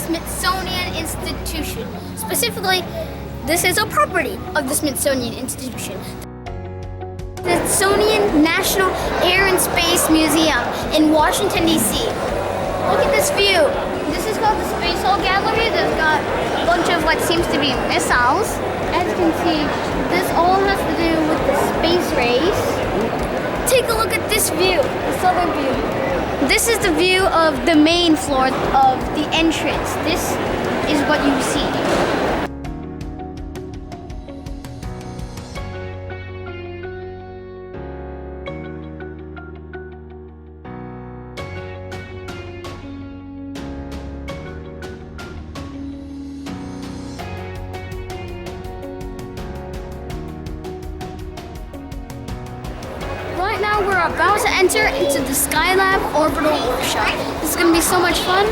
Smithsonian Institution. Specifically, this is a property of the Smithsonian Institution. Smithsonian National Air and Space Museum in Washington, D.C. Look at this view. This is called the Space Hall Gallery. That's got a bunch of what seems to be missiles. As you can see, this all has to do with the space race. Take a look at this view, the southern view. This is the view of the main floor of the entrance. This is what you see. Right now we're about to enter into the Skylab Orbital Workshop. This is going to be so much fun.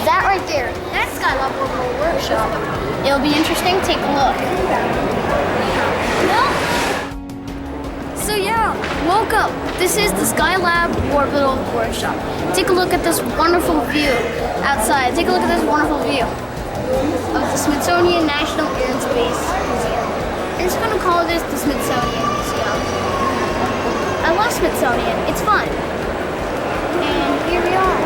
That right there, that's Skylab Orbital Workshop. It'll be interesting. Take a look. So yeah, welcome. This is the Skylab Orbital Workshop. Take a look at this wonderful view outside. Take a look at this wonderful view of the Smithsonian National Air and Space Museum. I'm just going to call this the Smithsonian Museum. I love Smithsonian. It's fun. And here we are.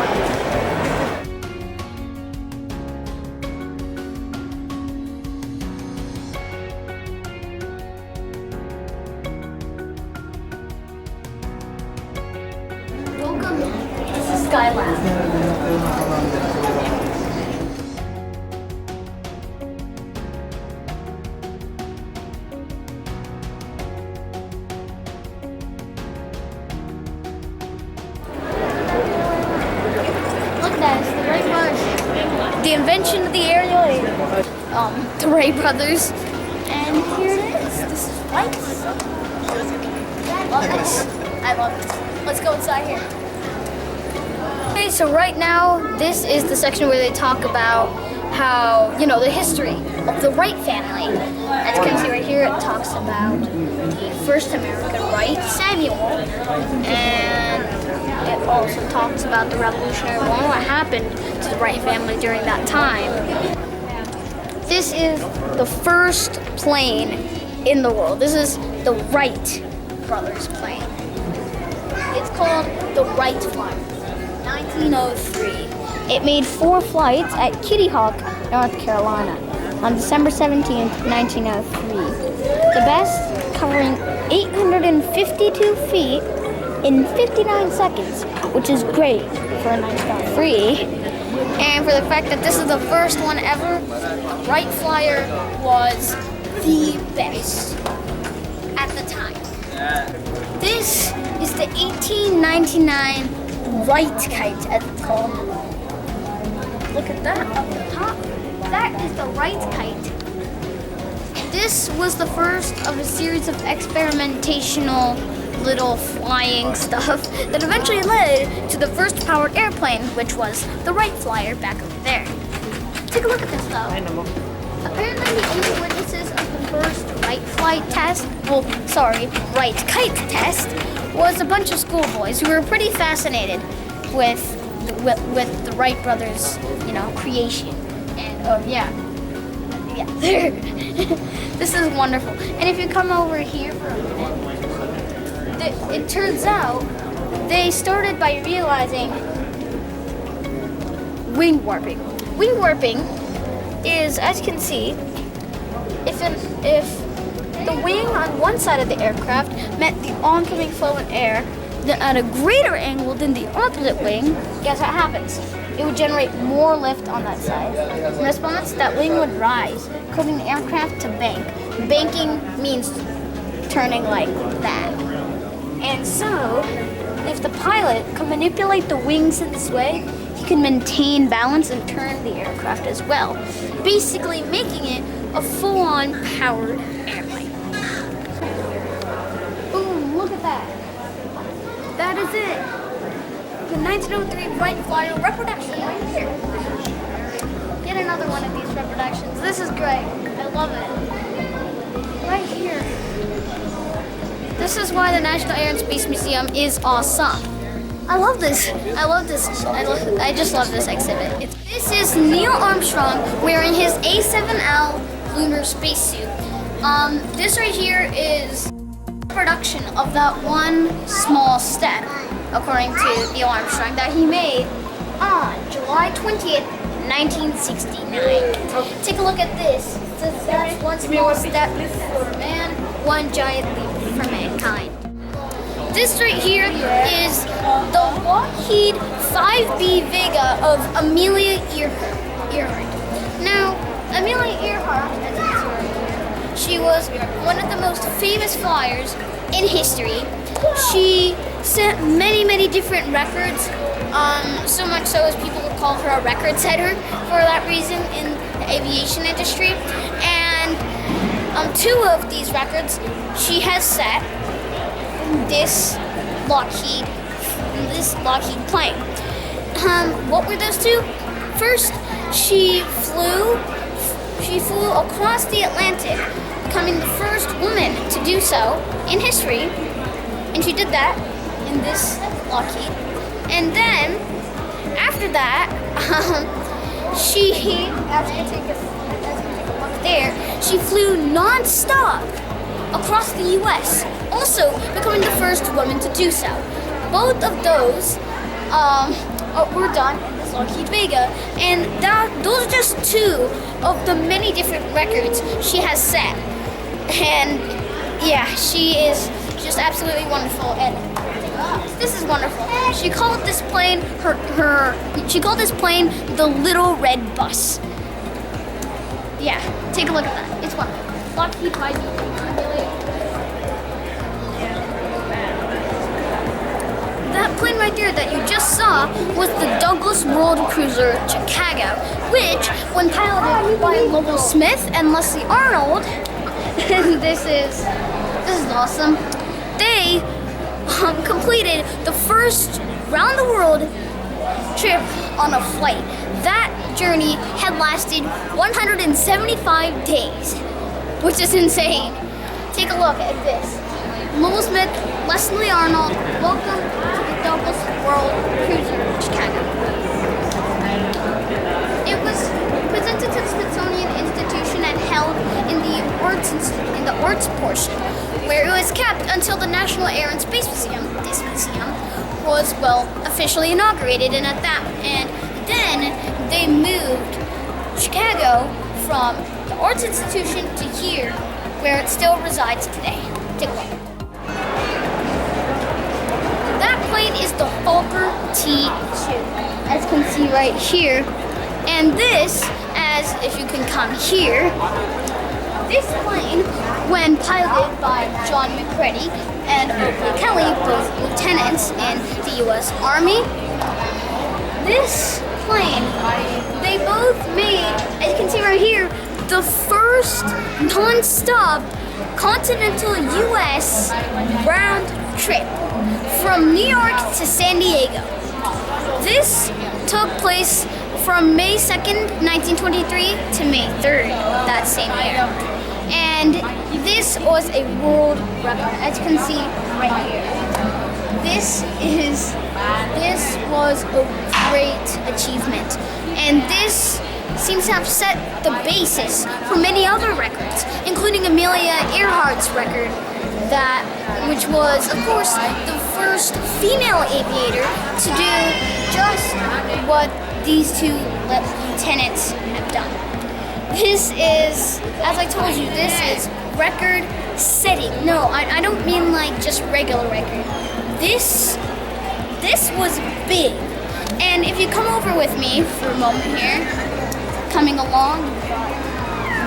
Welcome to Skylab. That's the Wright Brothers. The invention of the aerial aid. The Wright Brothers. And here it is. This is Wright. Love this. I love this. Let's go inside here. Okay, so right now, this is the section where they talk about how, the history of the Wright family. As you can see right here, it talks about the first American Wright, Samuel, and it also talks about the Revolutionary War, what happened to the Wright family during that time. This is the first plane in the world. This is the Wright Brothers plane. It's called the Wright Flyer, 1903. It made 4 flights at Kitty Hawk, North Carolina, on December 17th, 1903. The best, covering 852 feet in 59 seconds, which is great for a 1903. And for the fact that this is the first one ever, Wright Flyer was the best at the time. This is the 1899 Wright kite, as it's called. Look at that up the top. That is the Wright kite. This was the first of a series of experimentational little flying stuff that eventually led to the first powered airplane, which was the Wright Flyer back over there. Take a look at this though. Apparently the only witnesses of the first Wright flight test, Wright kite test, was a bunch of schoolboys who were pretty fascinated with the Wright Brothers, creation. And this is wonderful. And if you come over here for a minute, it turns out they started by realizing wing warping. Wing warping is, as you can see, if the wing on one side of the aircraft met the oncoming flow of air at a greater angle than the opposite wing, guess what happens? It would generate more lift on that side. In response, that wing would rise, causing the aircraft to bank. Banking means turning like that. And so, if the pilot can manipulate the wings in this way, he can maintain balance and turn the aircraft as well, basically making it a full-on powered airplane. Boom, look at that. That is it. The 1903 Wright Flyer reproduction right here. Get another one of these reproductions. This is great. I love it. Right here. This is why the National Air and Space Museum is awesome. I love this. I just love this exhibit. This is Neil Armstrong wearing his A7L lunar spacesuit. This right here is production of that one small step, according to Neil Armstrong, that he made on July 20th, 1969. Take a look at this. It says that's one small step for man, one giant leap for mankind. This right here is the Lockheed 5B Vega of Amelia Earhart. Now, Amelia Earhart, as you see right here, she was one of the most famous flyers in history. She set many different records, so much so as people would call her a record setter for that reason in the aviation industry. And two of these records she has set this Lockheed plane. What were those two? First, she flew across the Atlantic, becoming the first woman to do so in history, and she did that in this Lockheed. And then, after that, she, as you can take a look there, she flew non-stop across the U.S., also becoming the first woman to do so. Both of those were done in this Lockheed Vega, and those are just two of the many different records she has set. And yeah, she is just absolutely wonderful. And this is wonderful. She called this plane the Little Red Bus. Yeah, take a look at that. It's wonderful. Lockheed Vega. That plane right there that you just saw was the Douglas World Cruiser Chicago, which, when piloted by Lovell Smith and Leslie Arnold, this is awesome. They completed the first round-the-world trip on a flight. That journey had lasted 175 days, which is insane. Take a look at this. Lovell Smith, Leslie Arnold, welcome to the Douglas World Cruiser Chicago. It was presented to the Smithsonian Institution and held in the arts portion, where it was kept until the National Air and Space Museum, this museum, was officially inaugurated, and then they moved Chicago from the arts institution to here, where it still resides today. Take a look. That plane is the Fokker T2, as you can see right here. And this, as if you can come here, this plane, when piloted by John McCready and Oakley Kelly, both lieutenants in the U.S. Army, this plane, they both made, as you can see right here, the first non-stop continental U.S. round trip from New York to San Diego. This took place from May 2nd, 1923 to May 3rd that same year. And this was a world record, as you can see right here. This was a great achievement. And this seems to have set the basis for many other records, including Amelia Earhart's record, which was, of course, the first female aviator to do just what these two lieutenants have done. This is, as I told you, this is record setting. No, I don't mean like just regular record. This was big. And if you come over with me for a moment here, coming along,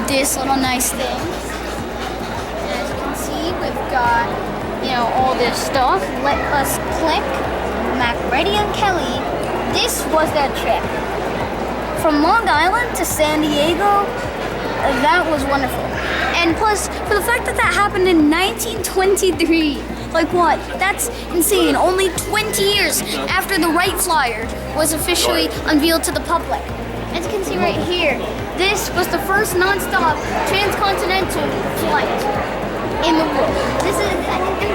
this little nice thing. As you can see, we've got, all this stuff. Let us click McReady and Kelly. This was their trip. From Long Island to San Diego, that was wonderful. And plus, for the fact that happened in 1923, like what? That's insane. Only 20 years after the Wright Flyer was officially unveiled to the public. As you can see right here, this was the first non-stop transcontinental flight in the world. This is in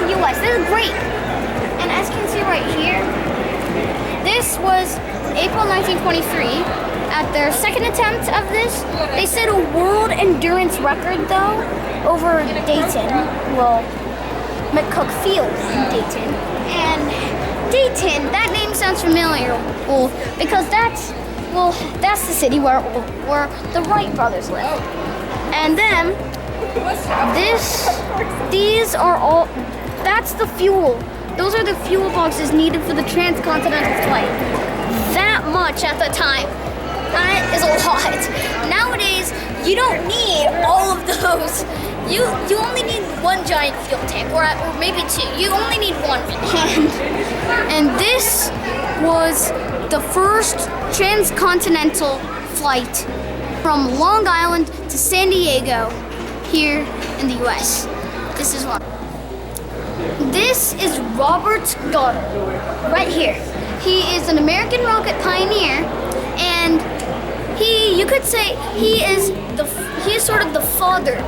the U.S. This is great. And as you can see right here, This was April 1923. At their second attempt of this, they set a world endurance record though over Dayton. Well, McCook Field in Dayton. And Dayton, that name sounds familiar. Well, because that's the city where the Wright Brothers live. And then these are all, that's the fuel. Those are the fuel boxes needed for the transcontinental flight. That much at the time. That is a lot. Nowadays, you don't need all of those. You only need one giant fuel tank, or maybe two. You only need one. And this was the first transcontinental flight from Long Island to San Diego here in the U.S. This is one. This is Robert Goddard, right here. He is an American rocket pioneer, and you could say he is sort of the father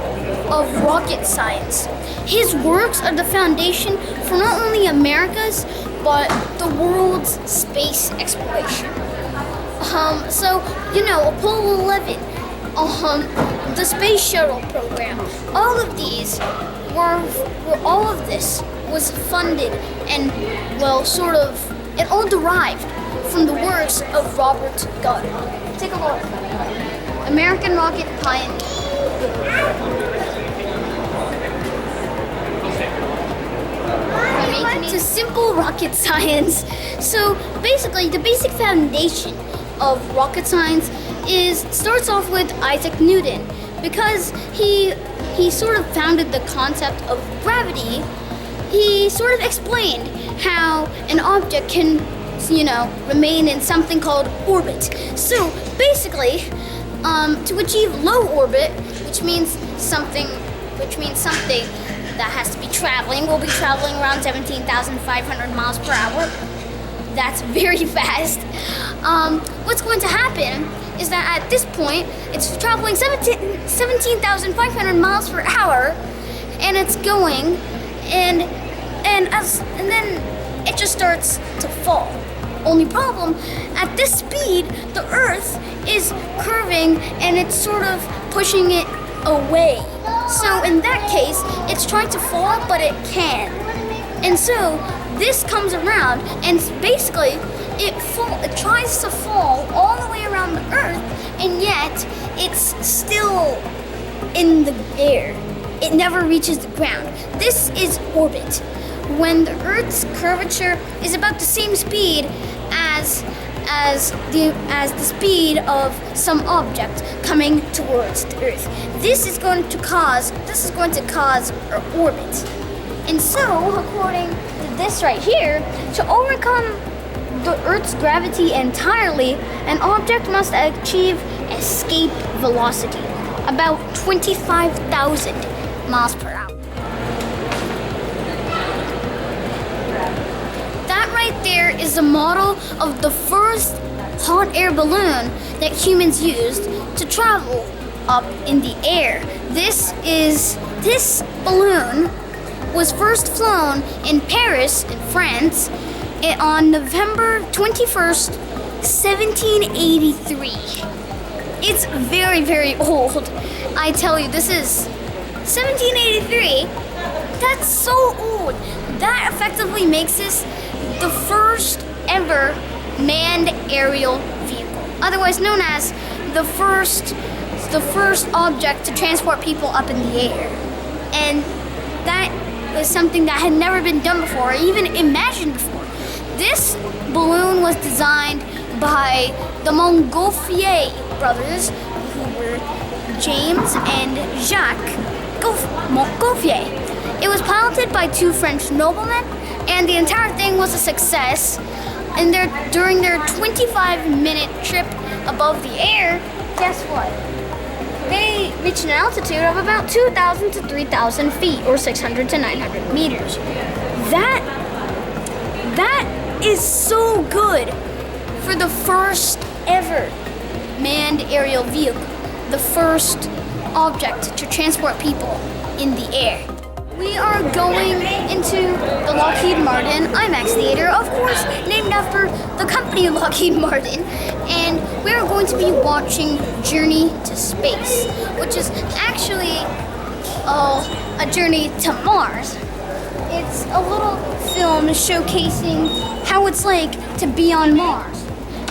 of rocket science. His works are the foundation for not only America's, but the world's space exploration. So, Apollo 11, the space shuttle program, all of this was funded and, it all derived from the works of Robert Goddard. Take a look. American rocket pioneer. To simple rocket science. So basically, the basic foundation of rocket science starts off with Isaac Newton, because he sort of founded the concept of gravity. He sort of explained how an object can remain in something called orbit. So basically, to achieve low orbit, which means something that has to be traveling, will be traveling around 17,500 miles per hour. That's very fast. What's going to happen is that at this point, it's traveling 17,500 miles per hour, and it's going, and then it just starts to fall. Only problem, at this speed, the Earth is curving and it's sort of pushing it away. So in that case, it's trying to fall, but it can't. And so this comes around, and basically it tries to fall all the way around the Earth, and yet it's still in the air. It never reaches the ground. This is orbit, when the Earth's curvature is about the same speed as the speed of some object coming towards the Earth. This is going to cause our orbit. And so, according to this right here, to overcome the Earth's gravity entirely, an object must achieve escape velocity, about 25,000 miles per hour. That right there is a model of the first hot air balloon that humans used to travel up in the air. This balloon was first flown in Paris, in France, on November 21st, 1783. It's very, very old. I tell you, this is 1783. That's so old. That effectively makes this the first ever manned aerial vehicle, otherwise known as the first object to transport people up in the air. And that was something that had never been done before, or even imagined before. This balloon was designed by the Montgolfier brothers, who were James and Jacques Montgolfier. It was piloted by two French noblemen, and the entire thing was a success. And during their 25-minute trip above the air, guess what? They reached an altitude of about 2,000 to 3,000 feet, or 600 to 900 meters. That is so good for the first ever manned aerial vehicle, the first object to transport people in the air. We are going into the Lockheed Martin IMAX theater, of course, named after the company Lockheed Martin, and we are going to be watching Journey to Space, which is actually a journey to Mars. It's a little film showcasing how it's like to be on Mars,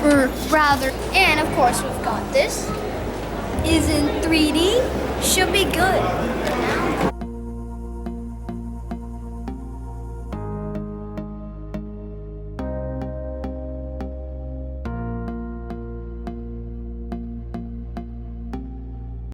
or rather, and of course we've got this. Is in 3D, should be good.